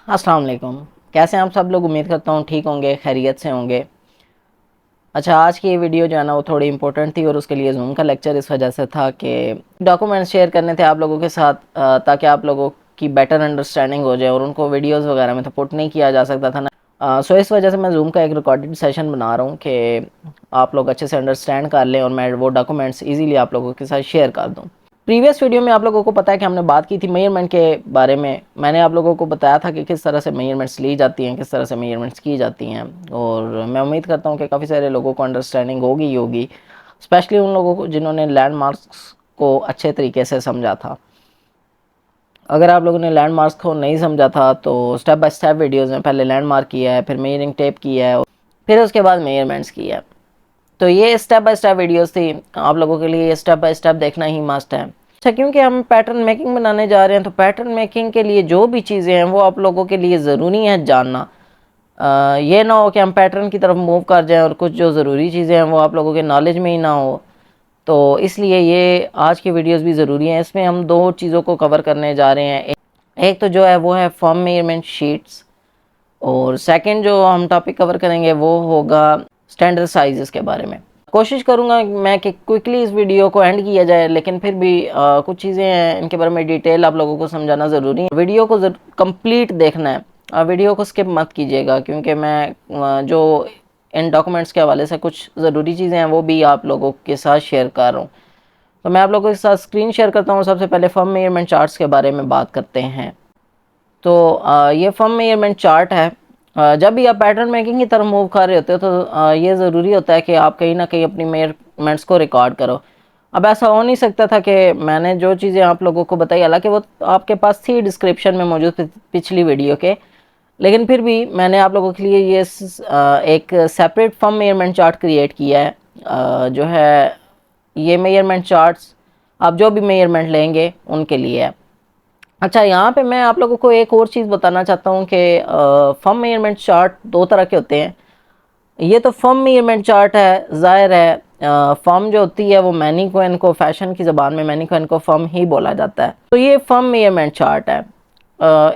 अस्सलाम वालेकुम। कैसे हैं आप सब लोग? उम्मीद करता हूँ ठीक होंगे, खैरियत से होंगे। अच्छा, आज की ये वीडियो जो है ना वो थोड़ी इंपॉर्टेंट थी और उसके लिए जूम का लेक्चर इस वजह से था कि डॉक्यूमेंट्स शेयर करने थे आप लोगों के साथ, ताकि आप लोगों की बेटर अंडरस्टैंडिंग हो जाए और उनको वीडियोस वगैरह में तो पुट नहीं किया जा सकता था ना। सो इस वजह से मैं जूम का एक रिकॉर्डेड सेशन बना रहा हूँ कि आप लोग अच्छे से अंडरस्टैंड कर लें और मैं वो डॉक्यूमेंट्स ईजीली आप लोगों के साथ शेयर कर दूँ। प्रीवियस वीडियो में आप लोगों को पता है कि हमने बात की थी मेजरमेंट के बारे में। मैंने आप लोगों को बताया था कि किस तरह से मेजरमेंट्स ली जाती हैं, किस तरह से मेजरमेंट्स की जाती हैं, और मैं उम्मीद करता हूँ कि काफ़ी सारे लोगों को अंडरस्टैंडिंग होगी ही होगी, स्पेशली उन लोगों को जिन्होंने लैंडमार्क्स को अच्छे तरीके से समझा था। अगर आप लोगों ने लैंडमार्क्स को नहीं समझा था तो स्टेप बाय स्टेप वीडियोज़ में पहले लैंडमार्क किया है, फिर मेजरिंग टेप किया है, फिर उसके बाद मेजरमेंट्स किया है। तो ये स्टेप बाय स्टेप वीडियोस थी, आप लोगों के लिए स्टेप बाय स्टेप देखना ही मस्ट है। अच्छा, क्योंकि हम पैटर्न मेकिंग बनाने जा रहे हैं तो पैटर्न मेकिंग के लिए जो भी चीज़ें हैं वो आप लोगों के लिए ज़रूरी है जानना। ये ना हो कि हम पैटर्न की तरफ मूव कर जाएं और कुछ जो ज़रूरी चीज़ें हैं वो आप लोगों के नॉलेज में ही ना हो। तो इसलिए ये आज की वीडियोस भी ज़रूरी हैं। इसमें हम दो चीज़ों को कवर करने जा रहे हैं। एक तो जो है वो है फॉर्म मेजरमेंट शीट्स, और सेकंड जो हम टॉपिक कवर करेंगे वो होगा स्टैंडर्ड साइज़ के बारे में। कोशिश करूँगा मैं कि क्विकली इस वीडियो को एंड किया जाए, लेकिन फिर भी कुछ चीज़ें हैं इनके बारे में डिटेल आप लोगों को समझाना ज़रूरी है। वीडियो को कंप्लीट देखना है, वीडियो को स्किप मत कीजिएगा, क्योंकि मैं जो इन डॉक्यूमेंट्स के हवाले से कुछ ज़रूरी चीज़ें हैं वो भी आप लोगों के साथ शेयर कर रहा हूँ। तो मैं आप लोगों के साथ स्क्रीन शेयर करता हूँ। सबसे पहले फर्म मेजरमेंट चार्ट्स के बारे में बात करते हैं। तो ये फर्म मेजरमेंट चार्ट है। जब भी आप पैटर्न मेकिंग की तरफ मूव कर रहे होते हो तो ये ज़रूरी होता है कि आप कहीं ना कहीं अपनी मेजरमेंट्स को रिकॉर्ड करो। अब ऐसा हो नहीं सकता था कि मैंने जो चीज़ें आप लोगों को बताई, हालांकि वो आपके पास थी डिस्क्रिप्शन में मौजूद पिछली वीडियो के, लेकिन फिर भी मैंने आप लोगों के लिए ये एक separate firm measurement chart create किया है। जो है ये मेजरमेंट चार्ट्स आप जो भी मेजरमेंट लेंगे उनके लिए है। अच्छा, यहाँ पे मैं आप लोगों को एक और चीज़ बताना चाहता हूँ कि फर्म मेजरमेंट चार्ट दो तरह के होते हैं। ये तो फर्म मेजरमेंट चार्ट है, ज़ाहिर है फर्म जो होती है वो मैनीक्विन को, फैशन की ज़बान में मैनीक्विन को फर्म ही बोला जाता है। तो ये फर्म मेजरमेंट चार्ट है।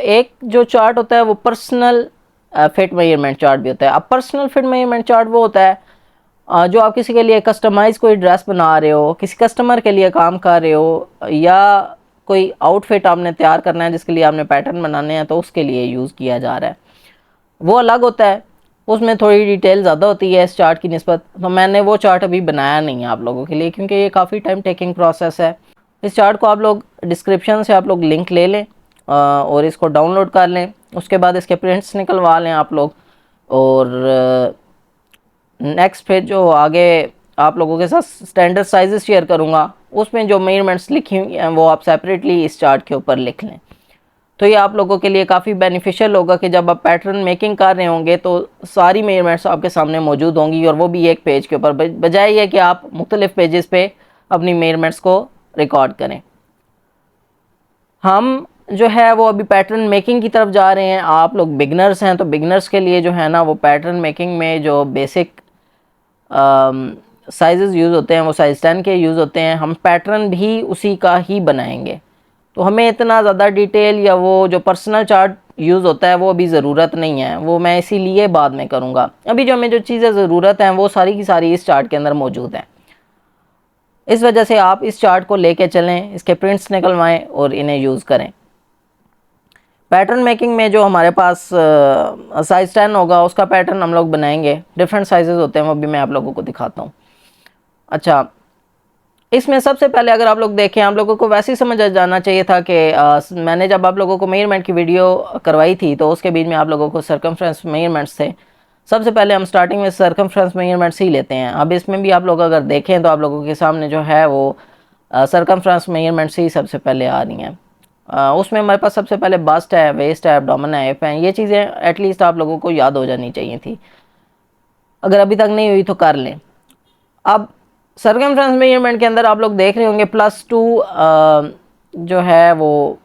एक जो चार्ट होता है वो पर्सनल फिट मेजरमेंट चार्ट भी होता है। अब पर्सनल फिट मेजरमेंट चार्ट वो होता है जो आप किसी के लिए कस्टमाइज कोई ड्रेस बना रहे हो, किसी कस्टमर के लिए काम कर रहे हो, या कोई आउटफिट आपने तैयार करना है जिसके लिए आपने पैटर्न बनाने हैं, तो उसके लिए यूज़ किया जा रहा है। वो अलग होता है, उसमें थोड़ी डिटेल ज़्यादा होती है इस चार्ट की निस्बत। तो मैंने वो चार्ट अभी बनाया नहीं है आप लोगों के लिए, क्योंकि ये काफ़ी टाइम टेकिंग प्रोसेस है। इस चार्ट को आप लोग डिस्क्रिप्शन से आप लोग लिंक ले लें और इसको डाउनलोड कर लें। उसके बाद इसके प्रिंट्स निकलवा लें आप लोग। और नेक्स्ट फिर जो आगे आप लोगों के साथ स्टैंडर्ड साइजेस शेयर करूँगा, उसमें जो मेजरमेंट्स लिखी हुई हैं वो आप सेपरेटली इस चार्ट के ऊपर लिख लें। तो ये आप लोगों के लिए काफ़ी बेनिफिशियल होगा कि जब आप पैटर्न मेकिंग कर रहे होंगे तो सारी मेजरमेंट्स आपके सामने मौजूद होंगी, और वो भी एक पेज के ऊपर, बजाय ये कि आप मुख्तलिफ पेजेस पे अपनी मेजरमेंट्स को रिकॉर्ड करें। हम जो है वो अभी पैटर्न मेकिंग की तरफ जा रहे हैं। आप लोग बिगनर्स हैं तो बिगनर्स के लिए जो है ना वो पैटर्न मेकिंग में जो बेसिक साइज़ यूज़ होते हैं वो साइज़ 10 के यूज़ होते हैं। हम पैटर्न भी उसी का ही बनाएंगे, तो हमें इतना ज़्यादा डिटेल या वो जो पर्सनल चार्ट यूज़ होता है वो अभी ज़रूरत नहीं है, वो मैं इसीलिए बाद में करूँगा। अभी जो हमें जो चीज़ें ज़रूरत हैं वो सारी की सारी इस चार्ट के अंदर मौजूद हैं। इस वजह से आप इस चार्ट को लेके चलें, इसके प्रिंट्स निकलवाएं और इन्हें यूज़ करें। पैटर्न मेकिंग में जो हमारे पास साइज़ 10 होगा उसका पैटर्न हम लोग बनाएंगे। डिफरेंट साइजेस होते हैं, वो भी मैं आप लोगों को दिखाता हूँ। अच्छा, इसमें सबसे पहले अगर आप लोग देखें, आप लोगों को वैसे ही समझ जाना चाहिए था कि मैंने जब आप लोगों को मेजरमेंट की वीडियो करवाई थी तो उसके बीच में आप लोगों को सर्कमफ्रेंस मेजरमेंट्स थे। सबसे पहले हम स्टार्टिंग में सर्कमफ्रेंस मेजरमेंट्स ही लेते हैं। अब इसमें भी आप लोग अगर देखें तो आप लोगों के सामने जो है वो सर्कमफ्रेंस मेजरमेंट्स ही सबसे पहले आ रही हैं। उसमें हमारे पास सबसे पहले बस्ट है, वेस्ट है, एब्डोमेन है, हिप है। ये चीज़ें एटलीस्ट आप लोगों को याद हो जानी चाहिए थी, अगर अभी तक नहीं हुई तो कर लें। अब सर्कमफ्रेंस मेजरमेंट के अंदर आप लोग देख रहे होंगे +2 जो है वो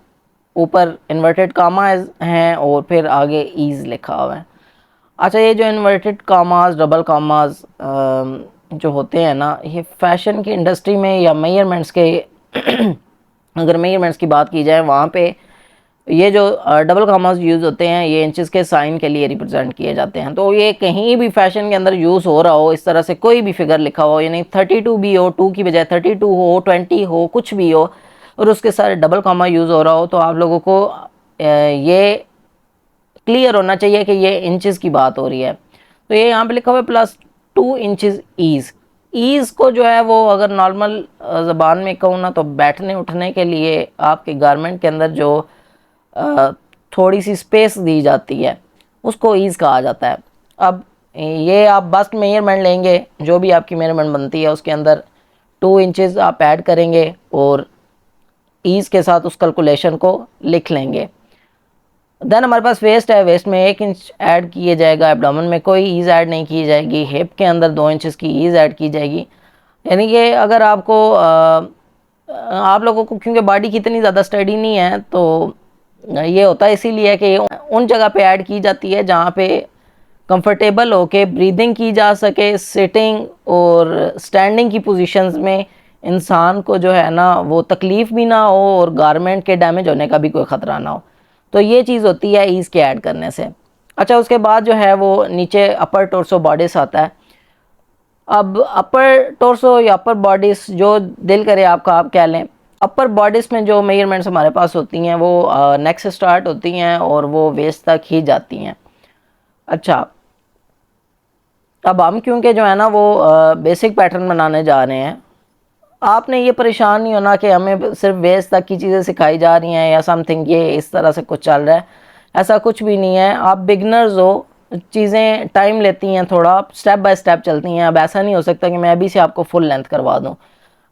ऊपर इन्वर्टेड कामाज हैं और फिर आगे ईज लिखा हुआ है। अच्छा, ये जो इन्वर्टेड कामाज, डबल कामाज जो होते हैं ना, ये फैशन की इंडस्ट्री में या मेजरमेंट्स के अगर मेजरमेंट्स की बात की जाए वहाँ पे ये जो डबल कामास यूज़ होते हैं ये इंचेस के साइन के लिए रिप्रेजेंट किए जाते हैं। तो ये कहीं भी फैशन के अंदर यूज़ हो रहा हो, इस तरह से कोई भी फिगर लिखा हो, यानी 32 भी हो, 2 की बजाय 32 हो, 20 हो, कुछ भी हो, और उसके सारे डबल कामा यूज़ हो रहा हो, तो आप लोगों को ये क्लियर होना चाहिए कि ये इंचेस की बात हो रही है। तो ये यहाँ पे लिखा हुआ है +2 इंचेस ईज़। ईज़ को जो है वो अगर नॉर्मल ज़बान में कहूँ ना, तो बैठने उठने के लिए आपके गारमेंट के अंदर जो थोड़ी सी स्पेस दी जाती है उसको ईज़ कहा जाता है। अब ये आप बस्ट मेजरमेंट लेंगे, जो भी आपकी मेजरमेंट बनती है उसके अंदर 2 इंचेस आप ऐड करेंगे और ईज़ के साथ उस कैलकुलेशन को लिख लेंगे। देन हमारे पास वेस्ट है, वेस्ट में 1 इंच ऐड किया जाएगा, एब्डोमेन में कोई ईज़ ऐड नहीं की जाएगी, हिप के अंदर 2 इंचेस की ईज़ ऐड की जाएगी। यानी कि अगर आपको आप लोगों को क्योंकि बॉडी की इतनी ज़्यादा स्टडी नहीं है, तो ये होता है इसीलिए कि उन जगह पे ऐड की जाती है जहाँ पे कंफर्टेबल होके ब्रीदिंग की जा सके, सिटिंग और स्टैंडिंग की पोजीशंस में इंसान को जो है ना वो तकलीफ़ भी ना हो और गारमेंट के डैमेज होने का भी कोई ख़तरा ना हो। तो ये चीज़ होती है ईज़ के ऐड करने से। अच्छा, उसके बाद जो है वो नीचे अपर टोर्सो बॉडीज़ आता है। अब अपर टोर्सो या अपर बॉडीज़ जो दिल करे आपका आप कह लें। अपर बॉडीज़ में जो मेजरमेंट्स हमारे पास होती हैं वो नेक से स्टार्ट होती हैं और वो वेस्ट तक ही जाती हैं। अच्छा, अब हम क्योंकि जो है ना वो बेसिक पैटर्न बनाने जा रहे हैं, आपने ये परेशान नहीं होना कि हमें सिर्फ वेस्ट तक की चीज़ें सिखाई जा रही हैं या समथिंग ये इस तरह से कुछ चल रहा है। ऐसा कुछ भी नहीं है। आप बिगनर्स हो, चीज़ें टाइम लेती हैं, थोड़ा स्टेप बाय स्टेप चलती हैं। अब ऐसा नहीं हो सकता कि मैं अभी से आपको फुल लेंथ करवा दूँ।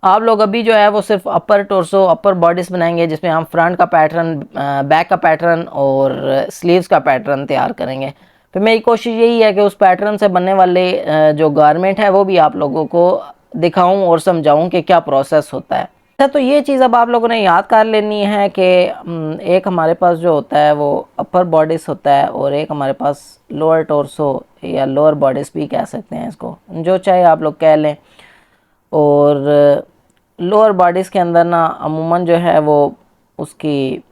आप लोग अभी जो है वो सिर्फ अपर टोर्सो अपर बॉडीज़ बनाएंगे, जिसमें हम फ्रंट का पैटर्न, बैक का पैटर्न और स्लीव्स का पैटर्न तैयार करेंगे। फिर मेरी कोशिश यही है कि उस पैटर्न से बनने वाले जो गारमेंट है वो भी आप लोगों को दिखाऊं और समझाऊं कि क्या प्रोसेस होता है। अच्छा, तो ये चीज़ अब आप लोगों ने याद कर लेनी है कि एक हमारे पास जो होता है वो अपर बॉडीज़ होता है और एक हमारे पास लोअर टोर्सो या लोअर बॉडीज़ भी कह सकते हैं इसको, जो चाहे आप लोग कह लें। और लोअर बॉडीज़ के अंदर ना अमूमन जो है वो उसकी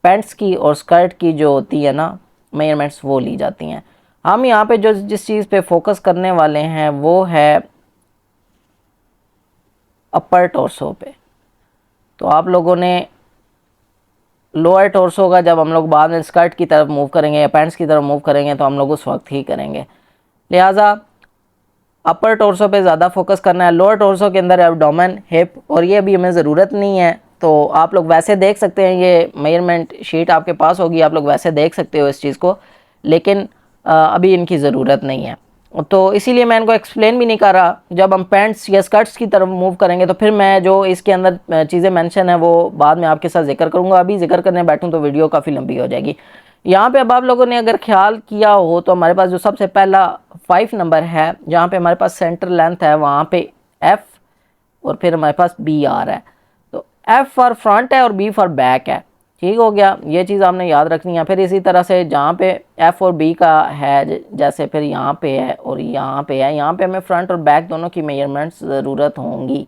पैंट्स की और स्कर्ट की जो होती है ना मेजरमेंट्स वो ली जाती हैं। हम यहाँ पे जो जिस चीज़ पे फोकस करने वाले हैं वो है अपर टोर्सो पे। तो आप लोगों ने लोअर टोर्सो का जब हम लोग बाद में स्कर्ट की तरफ मूव करेंगे या पैंट्स की तरफ मूव करेंगे तो हम लोग उस वक्त ही करेंगे, लिहाजा अपर टोर्सो पे ज़्यादा फोकस करना है। लोअर टोर्सो के अंदर एब्डोमेन, हिप और ये अभी हमें ज़रूरत नहीं है, तो आप लोग वैसे देख सकते हैं। ये मेजरमेंट शीट आपके पास होगी, आप लोग वैसे देख सकते हो इस चीज़ को, लेकिन अभी इनकी ज़रूरत नहीं है। तो इसीलिए मैं इनको एक्सप्लेन भी नहीं कर रहा। जब हम पैंट्स या स्कर्ट्स की तरफ मूव करेंगे तो फिर मैं जो इसके अंदर चीज़ें मेंशन है वो बाद में आपके साथ जिक्र करूँगा। अभी जिक्र करने बैठूँ तो वीडियो काफ़ी लंबी हो जाएगी। यहाँ पे अब आप लोगों ने अगर ख्याल किया हो तो हमारे पास जो सबसे पहला 5 नंबर है, जहाँ पे हमारे पास सेंटर लेंथ है, वहाँ पे एफ़ और फिर हमारे पास बी आ रहा है। तो एफ़ फॉर फ्रंट है और बी फॉर बैक है। ठीक हो गया, ये चीज़ आपने याद रखनी है। फिर इसी तरह से जहाँ पे एफ़ और बी का है, जैसे फिर यहाँ पे है और यहाँ पे है, यहाँ पे हमें फ्रंट और बैक दोनों की मेजरमेंट्स ज़रूरत होंगी।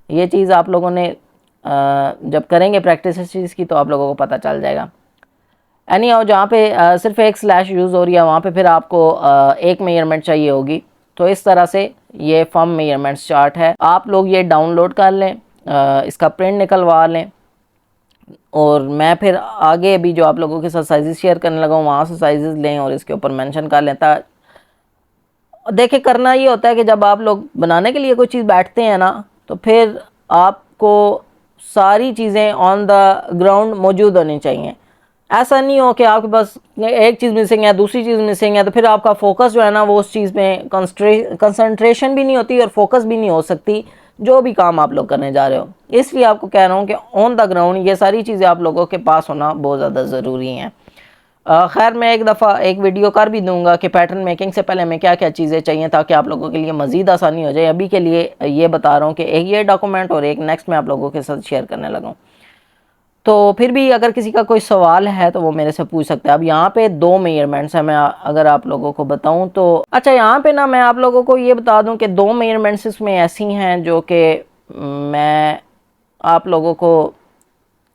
ये चीज़ आप लोगों ने जब करेंगे प्रैक्टिस इस चीज़ की तो आप लोगों को पता चल जाएगा। एनी हाउ, जहाँ पे सिर्फ एक स्लैश यूज़ हो रही है वहाँ पे फिर आपको एक मेजरमेंट चाहिए होगी। तो इस तरह से ये फर्म मेजरमेंट्स चार्ट है। आप लोग ये डाउनलोड कर लें, इसका प्रिंट निकलवा लें और मैं फिर आगे भी जो आप लोगों के साथ साइज़ शेयर करने लगा हूँ वहाँ से साइज़ लें और इसके ऊपर मेंशन कर लें। देखिए, करना ये होता है कि जब आप लोग बनाने के लिए कोई चीज़ बैठते हैं ना तो फिर आपको सारी चीज़ें ऑन द ग्राउंड मौजूद होनी चाहिए। ऐसा नहीं हो कि आपके पास एक चीज़ मिसिंग है, दूसरी चीज़ मिसिंग है, तो फिर आपका फोकस जो है ना वो उस चीज़ में कंसंट्रेशन भी नहीं होती और फोकस भी नहीं हो सकती जो भी काम आप लोग करने जा रहे हो। इसलिए आपको कह रहा हूँ कि ऑन द ग्राउंड ये सारी चीज़ें आप लोगों के पास होना बहुत ज़्यादा ज़रूरी हैं। खैर, मैं एक दफ़ा एक वीडियो कर भी दूंगा कि पैटर्न मेकिंग से पहले हमें क्या क्या चीज़ें चाहिए ताकि आप लोगों के लिए मज़ीद आसानी हो जाए। अभी के लिए ये बता रहा हूँ कि एक ये डॉक्यूमेंट और एक नेक्स्ट मैं आप लोगों के साथ शेयर करने लगा हूँ। तो फिर भी अगर किसी का कोई सवाल है तो वो मेरे से पूछ सकता है। अब यहाँ पे 2 मेजरमेंट्स हैं, मैं अगर आप लोगों को बताऊँ तो अच्छा, यहाँ पे ना मैं आप लोगों को ये बता दूँ कि 2 मेजरमेंट्स इसमें ऐसी हैं जो कि मैं आप लोगों को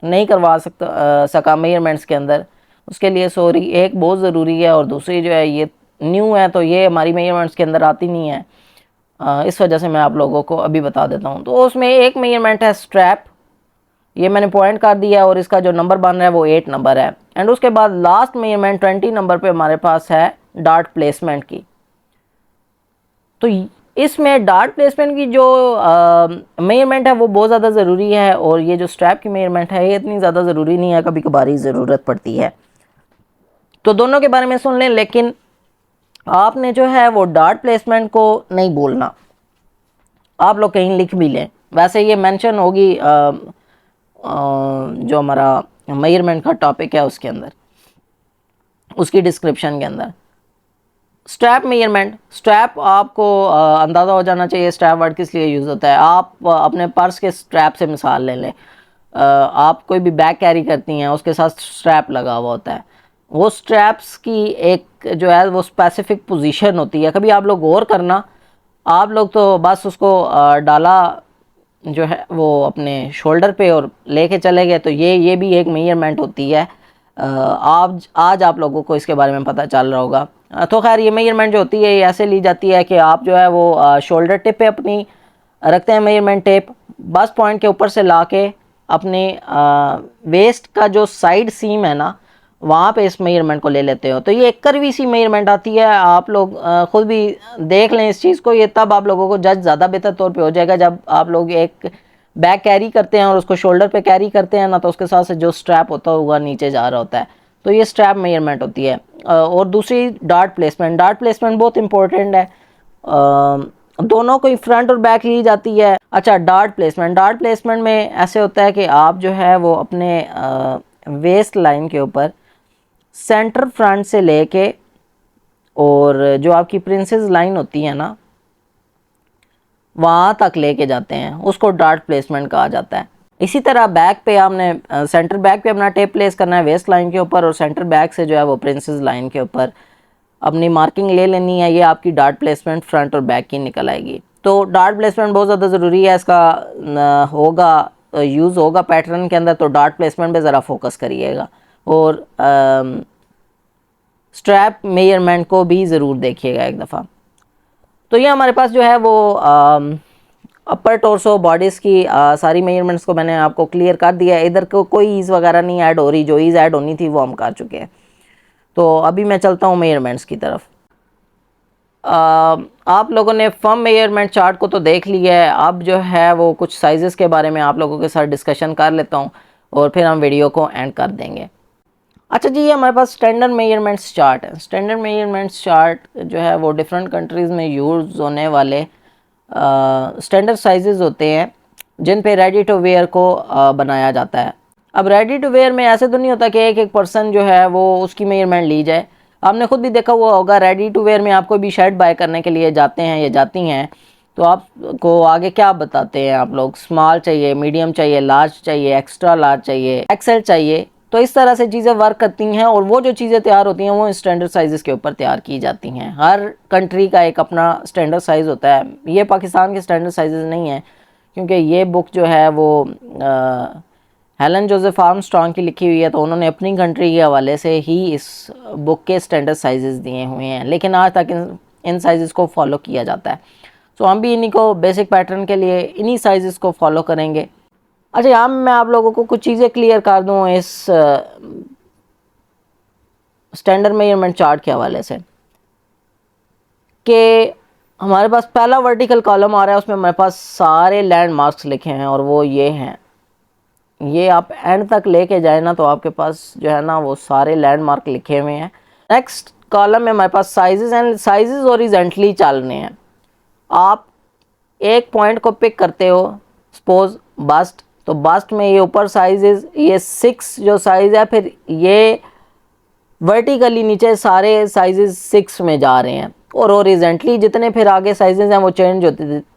नहीं करवा सका मेजरमेंट्स के अंदर, उसके लिए सॉरी। एक बहुत ज़रूरी है और दूसरी जो है ये न्यू है, तो ये हमारी मेजरमेंट्स के अंदर आती नहीं है। इस वजह से मैं आप लोगों को अभी बता देता हूँ। तो उसमें एक मेजरमेंट है स्ट्रैप, ये मैंने पॉइंट कर दिया और इसका जो नंबर बन रहा है वो 8 नंबर है। एंड उसके बाद लास्ट मेजरमेंट 20 नंबर पे हमारे पास है डार्ट प्लेसमेंट की। तो इसमें डार्ट प्लेसमेंट की जो मेजरमेंट है वो बहुत ज़्यादा ज़रूरी है, और ये जो स्ट्रैप की मेजरमेंट है ये इतनी ज़्यादा ज़रूरी नहीं है, कभी कभार ज़रूरत पड़ती है। तो दोनों के बारे में सुन लें, लेकिन आपने जो है वो डार्ट प्लेसमेंट को नहीं बोलना, आप लोग कहीं लिख भी लें। वैसे ये मेंशन होगी जो हमारा मेजरमेंट का टॉपिक है उसके अंदर, उसकी डिस्क्रिप्शन के अंदर। स्ट्रैप मेजरमेंट, स्ट्रैप आपको अंदाज़ा हो जाना चाहिए स्ट्रैप वर्ड किस लिए यूज़ होता है। आप अपने पर्स के स्ट्रैप से मिसाल ले लें। आप कोई भी बैग कैरी करती हैं उसके साथ स्ट्रैप लगा हुआ होता है। वो स्ट्रैप्स की एक जो है वो स्पेसिफिक पोजीशन होती है। कभी आप लोग गौर करना, आप लोग तो बस उसको डाला जो है वो अपने शोल्डर पे और लेके चले गए, तो ये भी एक मेजरमेंट होती है। आज आप लोगों को इसके बारे में पता चल रहा होगा। तो खैर ये मेजरमेंट जो होती है ये ऐसे ली जाती है कि आप जो है वो शोल्डर टिप पे अपनी रखते हैं मेजरमेंट टेप, बस पॉइंट के ऊपर से ला के अपने वेस्ट का जो साइड सीम है ना वहाँ पे इस मेजरमेंट को ले लेते हो। तो ये एक करवी सी मेजरमेंट आती है, आप लोग खुद भी देख लें इस चीज़ को। ये तब आप लोगों को जज ज़्यादा बेहतर तौर पे हो जाएगा जब आप लोग एक बैग कैरी करते हैं और उसको शोल्डर पे कैरी करते हैं ना, तो उसके साथ से जो स्ट्रैप होता होगा नीचे जा रहा होता है, तो ये स्ट्रैप मेजरमेंट होती है। और दूसरी डार्ट प्लेसमेंट, डार्ट प्लेसमेंट बहुत इंपॉर्टेंट है। दोनों को फ्रंट और बैक ली जाती है। अच्छा, डार्ट प्लेसमेंट, डार्ट प्लेसमेंट में ऐसे होता है कि आप जो है वो अपने वेस्ट लाइन के ऊपर सेंटर फ्रंट से लेके और जो आपकी प्रिंसेस लाइन होती है ना वहाँ तक लेके जाते हैं, उसको डार्ट प्लेसमेंट कहा जाता है। इसी तरह बैक पे आपने सेंटर बैक पे अपना टेप प्लेस करना है वेस्ट लाइन के ऊपर, और सेंटर बैक से जो है वो प्रिंसेस लाइन के ऊपर अपनी मार्किंग ले लेनी है। ये आपकी डार्ट प्लेसमेंट फ्रंट और बैक की निकल आएगी। तो डार्ट प्लेसमेंट बहुत ज़्यादा ज़रूरी है, इसका होगा यूज़ होगा पैटर्न के अंदर, तो डार्ट प्लेसमेंट पे ज़रा फोकस करिएगा। और स्ट्रैप मेजरमेंट को भी ज़रूर देखिएगा एक दफ़ा। तो ये हमारे पास जो है वो अपर टोर्सो बॉडीज़ की सारी मेजरमेंट्स को मैंने आपको क्लियर कर दिया है। इधर को कोई ईज़ वगैरह नहीं ऐड हो रही, जो ईज़ ऐड होनी थी वो हम कर चुके हैं। तो अभी मैं चलता हूँ मेजरमेंट्स की तरफ। आप लोगों ने फर्म मेजरमेंट चार्ट को तो देख लिया है, अब जो है वो कुछ साइज़ेस के बारे में आप लोगों के साथ डिस्कशन कर लेता हूँ और फिर हम वीडियो को एंड कर देंगे। अच्छा जी, ये हमारे पास स्टैंडर्ड मेजरमेंट्स चार्ट है। स्टैंडर्ड मेजरमेंट्स चार्ट जो है वो डिफरेंट कंट्रीज़ में यूज़ होने वाले स्टैंडर्ड साइजेस होते हैं जिन पे रेडी टू वेयर को बनाया जाता है। अब रेडी टू वेयर में ऐसे तो नहीं होता कि एक एक पर्सन जो है वो उसकी मेजरमेंट ली जाए। आपने खुद भी देखा हुआ होगा, रेडी टू वेयर में आप कोई भी शर्ट बाय करने के लिए जाते हैं या जाती हैं तो आपको आगे क्या बताते हैं, आप लोग स्मॉल चाहिए, मीडियम चाहिए, लार्ज चाहिए, एक्स्ट्रा लार्ज चाहिए, एक्सेल चाहिए। तो इस तरह से चीज़ें वर्क करती हैं, और वो जो चीज़ें तैयार होती हैं वो स्टैंडर्ड साइज़ के ऊपर तैयार की जाती हैं। हर कंट्री का एक अपना स्टैंडर्ड साइज़ होता है। ये पाकिस्तान के स्टैंडर्ड साइज़ नहीं है, क्योंकि ये बुक जो है वो हेलन जोसेफ आर्मस्ट्रॉन्ग की लिखी हुई है, तो उन्होंने अपनी कंट्री के हवाले से ही इस बुक के स्टैंडर्ड साइज़ दिए हुए हैं, लेकिन आज तक इन साइज़ को फॉलो किया जाता है। तो हम भी इन्हीं को बेसिक पैटर्न के लिए इन्हीं साइज़ को फॉलो करेंगे। अच्छा, यहाँ मैं आप लोगों को कुछ चीज़ें क्लियर कर दूँ इस स्टैंडर्ड मेजरमेंट चार्ट के हवाले से, कि हमारे पास पहला वर्टिकल कॉलम आ रहा है, उसमें हमारे पास सारे लैंडमार्क्स लिखे हैं और वो ये हैं। ये आप एंड तक लेके जाए ना तो आपके पास जो है ना वो सारे लैंडमार्क लिखे हुए हैं। नेक्स्ट कॉलम में हमारे पास साइजेस एंड साइजेस ओरिजेंटली चल रहे हैं। आप एक पॉइंट को पिक करते हो, सपोज बस्ट, तो बस्ट में ये ऊपर साइजेस, ये 6 जो साइज़ है, फिर ये वर्टिकली नीचे सारे साइजेस 6 में जा रहे हैं, और ओरिजेंटली जितने फिर आगे साइजेस हैं वो चेंज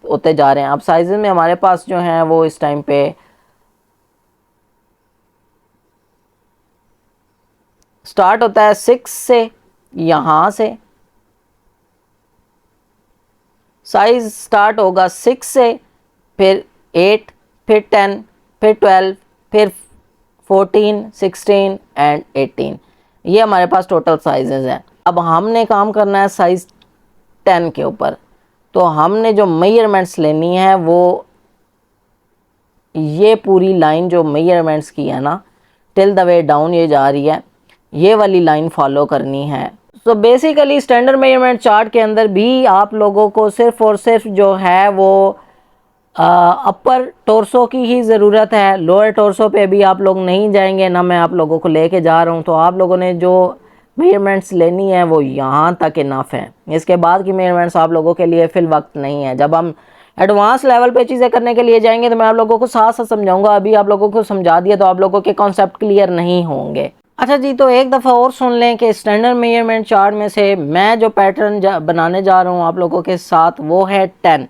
होते जा रहे हैं। अब साइजेस में हमारे पास जो हैं वो इस टाइम पे स्टार्ट होता है 6 से, यहाँ से साइज स्टार्ट होगा 6 से, फिर 8, फिर 10, फिर 12, फिर 14, 16 एंड 18। ये हमारे पास टोटल साइजेस हैं। अब हमने काम करना है साइज़ 10 के ऊपर। तो हमने जो मेजरमेंट्स लेनी है वो ये पूरी लाइन जो मेजरमेंट्स की है ना, टिल द वे डाउन ये जा रही है, ये वाली लाइन फॉलो करनी है। So basically standard measurement chart के अंदर भी आप लोगों को सिर्फ और सिर्फ जो है वो अपर टोर्सो की ही ज़रूरत है। लोअर टोर्सो पे भी आप लोग नहीं जाएंगे, ना मैं आप लोगों को लेके जा रहा हूँ। तो आप लोगों ने जो मेजरमेंट्स लेनी है वो यहाँ तक इनफ है। इसके बाद की मेजरमेंट्स आप लोगों के लिए फिल वक्त नहीं है। जब हम एडवांस लेवल पे चीज़ें करने के लिए जाएंगे तो मैं आप लोगों को साथ साथ समझाऊंगा। अभी आप लोगों को समझा दिया तो आप लोगों के कॉन्सेप्ट क्लियर नहीं होंगे। अच्छा जी, तो एक दफ़ा और सुन लें कि स्टैंडर्ड मेजरमेंट चार्ट में से मैं जो पैटर्न बनाने जा रहा हूँ आप लोगों के साथ वो है 10।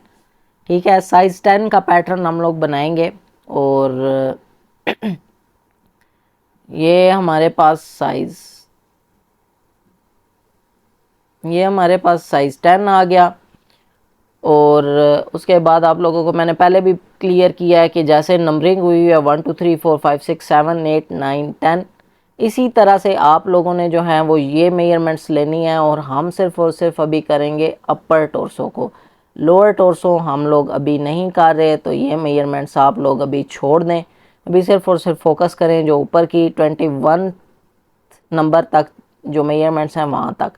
ठीक है, साइज़ 10 का पैटर्न हम लोग बनाएंगे। और ये हमारे पास साइज़ 10 आ गया। और उसके बाद आप लोगों को मैंने पहले भी क्लियर किया है कि जैसे नंबरिंग हुई है 1 2 3 4 5 6 7 8 9 10, इसी तरह से आप लोगों ने जो है वो ये मेजरमेंट्स लेनी है। और हम सिर्फ और सिर्फ अभी करेंगे अपर टोर्सो को, लोअर टोर्सो हम लोग अभी नहीं कर रहे। तो ये मेजरमेंट्स आप लोग अभी छोड़ दें, अभी सिर्फ और सिर्फ फोकस करें जो ऊपर की 21 नंबर तक जो मेजरमेंट्स हैं वहाँ तक,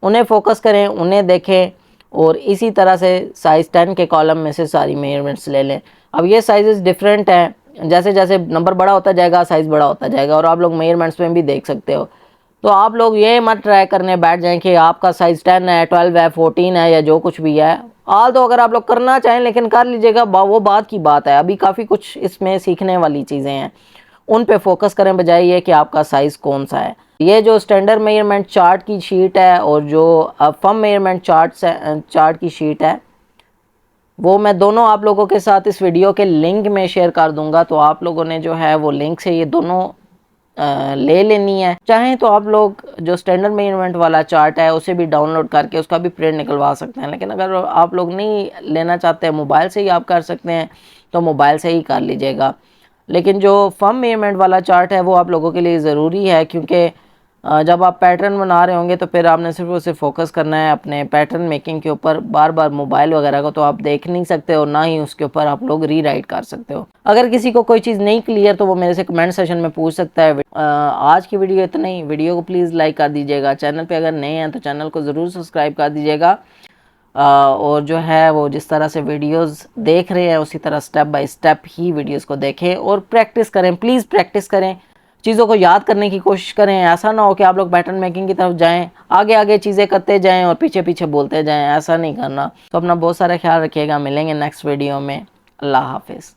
उन्हें फोकस करें, उन्हें देखें। और इसी तरह से साइज़ 10 के कॉलम में से सारी मेजरमेंट्स ले लें। अब ये साइजेस डिफरेंट हैं, जैसे जैसे नंबर बड़ा होता जाएगा साइज़ बड़ा होता जाएगा। और आप लोग मेजरमेंट्स में भी देख सकते हो। तो आप लोग ये मत ट्राई करने बैठ जाएं कि आपका साइज़ 10 है, 12 है, 14 है या जो कुछ भी है। आल तो अगर आप लोग करना चाहें लेकिन कर लीजिएगा, वो बात की बात है। अभी काफ़ी कुछ इसमें सीखने वाली चीज़ें हैं, उन पे फोकस करें बजाय ये कि आपका साइज़ कौन सा है। ये जो स्टैंडर्ड मेजरमेंट चार्ट की शीट है और जो फर्म मेजरमेंट चार्ट की शीट है वो मैं दोनों आप लोगों के साथ इस वीडियो के लिंक में शेयर कर दूंगा। तो आप लोगों ने जो है वो लिंक से ये दोनों ले लेनी है। चाहें तो आप लोग जो स्टैंडर्ड मेजरमेंट वाला चार्ट है उसे भी डाउनलोड करके उसका भी प्रिंट निकलवा सकते हैं। लेकिन अगर आप लोग नहीं लेना चाहते मोबाइल से ही आप कर सकते हैं तो मोबाइल से ही कर लीजिएगा। लेकिन जो फर्म मेजरमेंट वाला चार्ट है वो आप लोगों के लिए ज़रूरी है, क्योंकि जब आप पैटर्न बना रहे होंगे तो फिर आपने सिर्फ और सिर्फ फोकस करना है अपने पैटर्न मेकिंग के ऊपर। बार बार मोबाइल वगैरह को तो आप देख नहीं सकते और ना ही उसके ऊपर आप लोग रीराइट कर सकते हो। अगर किसी को कोई चीज़ नहीं क्लियर तो वो मेरे से कमेंट सेशन में पूछ सकता है। आज की वीडियो इतना ही। वीडियो को प्लीज़ लाइक कर दीजिएगा। चैनल पे अगर नए हैं तो चैनल को ज़रूर सब्सक्राइब कर दीजिएगा। और जो है वो जिस तरह से वीडियोस देख रहे हैं उसी तरह step by step he videos को देखें और प्रैक्टिस करें। प्लीज़ प्रैक्टिस करें, चीज़ों को याद करने की कोशिश करें। ऐसा ना हो कि आप लोग पैटर्न मेकिंग की तरफ जाएं, आगे आगे चीज़ें करते जाएं और पीछे पीछे बोलते जाएं। ऐसा नहीं करना। तो अपना बहुत सारा ख्याल रखिएगा। मिलेंगे नेक्स्ट वीडियो में। अल्लाह हाफिज़।